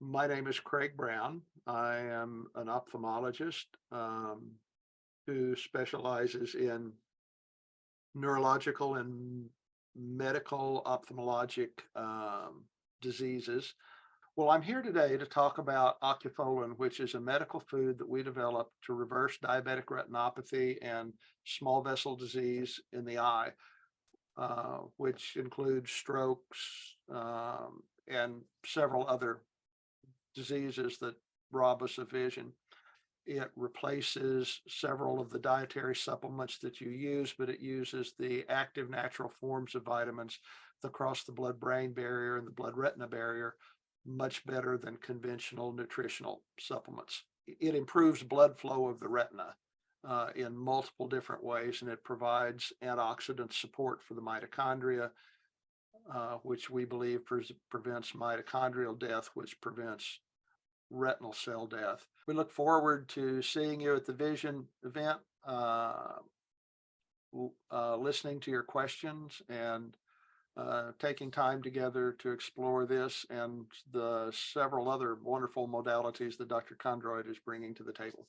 My name is Craig Brown. I am an ophthalmologist who specializes in neurological and medical ophthalmologic diseases. Well, I'm here today to talk about ocufolin, which is a medical food that we developed to reverse diabetic retinopathy and small vessel disease in the eye, which includes strokes and several other diseases that rob us of vision. It replaces several of the dietary supplements that you use, but it uses the active natural forms of vitamins that cross the blood brain barrier and the blood retina barrier much better than conventional nutritional supplements. It improves blood flow of the retina in multiple different ways, and it provides antioxidant support for the mitochondria, which we believe prevents mitochondrial death, which prevents retinal cell death. We look forward to seeing you at the Vision event, listening to your questions and taking time together to explore this and the several other wonderful modalities that Dr. Condroid is bringing to the table.